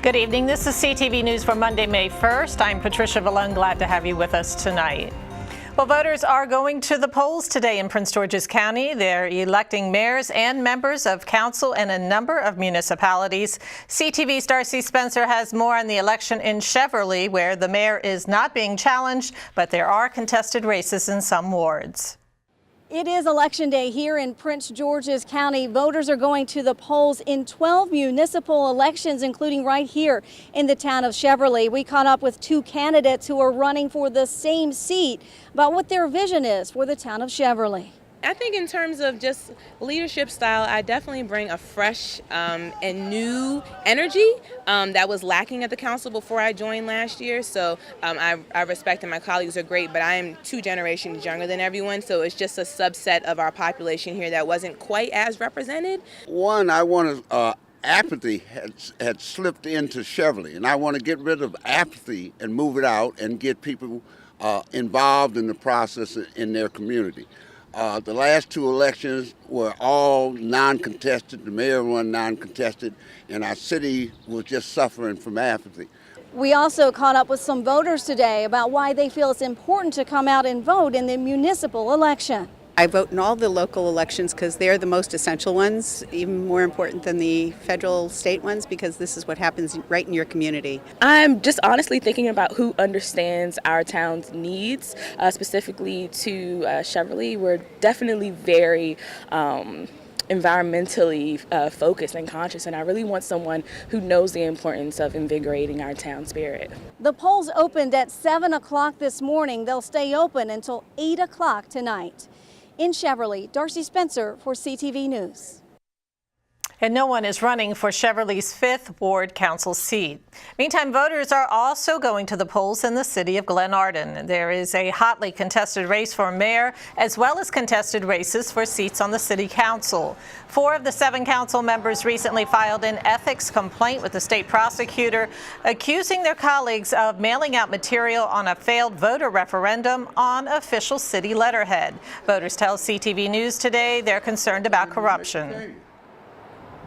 Good evening. This is CTV News for Monday, May 1st. I'm Patricia Vallone. Glad to have you with us tonight. Well, voters are going to the polls today in Prince George's County. They're electing mayors and members of council in a number of municipalities. CTV's Darcy Spencer has more on the election in Cheverly, where the mayor is not being challenged, but there are contested races in some wards. It is election day here in Prince George's County. Voters are going to the polls in 12 municipal elections, including right here in the town of Cheverly. We caught up with two candidates who are running for the same seat about what their vision is for the town of Cheverly. I think in terms of just leadership style, I definitely bring a fresh and new energy that was lacking at the council before I joined last year. So I respect and my colleagues are great, but I am 2 generations younger than everyone. So it's just a subset of our population here that wasn't quite as represented. One, I want to, apathy had slipped into Cheverly, and I want to get rid of apathy and move it out and get people involved in the process in their community. The last 2 elections were all non-contested. The mayor won non-contested, and our city was just suffering from apathy. We also caught up with some voters today about why they feel it's important to come out and vote in the municipal election. I vote in all the local elections because they're the most essential ones, even more important than the federal state ones, because this is what happens right in your community. I'm just honestly thinking about who understands our town's needs, specifically to Cheverly. We're definitely very environmentally focused and conscious, and I really want someone who knows the importance of invigorating our town spirit. The polls opened at 7 o'clock this morning. They'll stay open until 8 o'clock tonight. In Cheverly, Darcy Spencer for CTV News. And no one is running for Cheverly's 5th Ward Council seat. Meantime, voters are also going to the polls in the city of Glenarden. There is a hotly contested race for mayor, as well as contested races for seats on the city council. 4 of the 7 council members recently filed an ethics complaint with the state prosecutor, accusing their colleagues of mailing out material on a failed voter referendum on official city letterhead. Voters tell CTV News today they're concerned about corruption.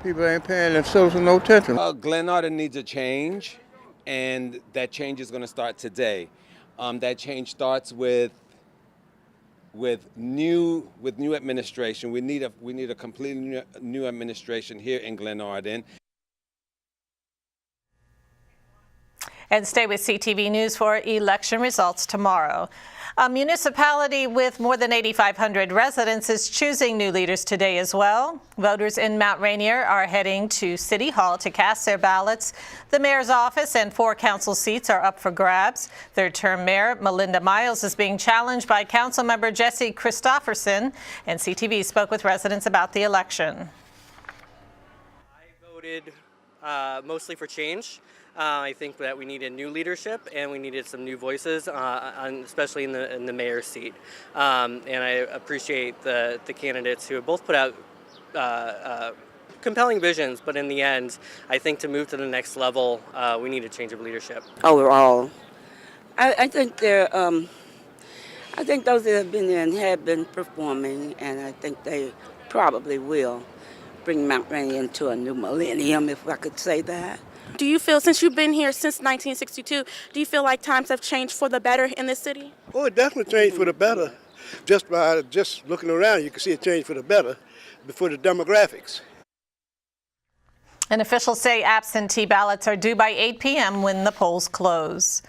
People ain't paying themselves no attention. Glenarden needs a change, and that change is going to start today. That change starts with new administration. We need a completely new administration here in Glenarden. And stay with CTV News for election results tomorrow. A municipality with more than 8,500 residents is choosing new leaders today as well. Voters in Mount Rainier are heading to City Hall to cast their ballots. The mayor's office and 4 council seats are up for grabs. Third-term mayor Melinda Miles is being challenged by council member Jesse Christopherson, and CTV spoke with residents about the election. I voted mostly for change. I think that we needed new leadership and we needed some new voices, especially in the mayor's seat. And I appreciate the candidates who have both put out compelling visions, but in the end, I think to move to the next level, we need a change of leadership. Overall, I think they're. I think those that have been there and have been performing, and I think they probably will bring Mount Rainier into a new millennium, if I could say that. Do you feel, since you've been here since 1962, do you feel like times have changed for the better in this city? Oh, it definitely changed for the better. Just by looking around, you can see it changed for the better before the demographics. And officials say absentee ballots are due by 8 p.m. when the polls close.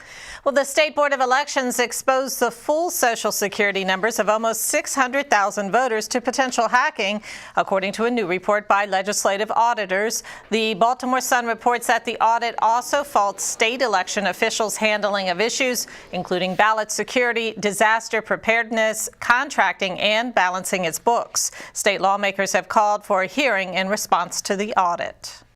Well, the State Board of Elections exposed the full Social Security numbers of almost 600,000 voters to potential hacking, according to a new report by legislative auditors. The Baltimore Sun reports that the audit also faults state election officials' handling of issues, including ballot security, disaster preparedness, contracting, and balancing its books. State lawmakers have called for a hearing in response to the audit.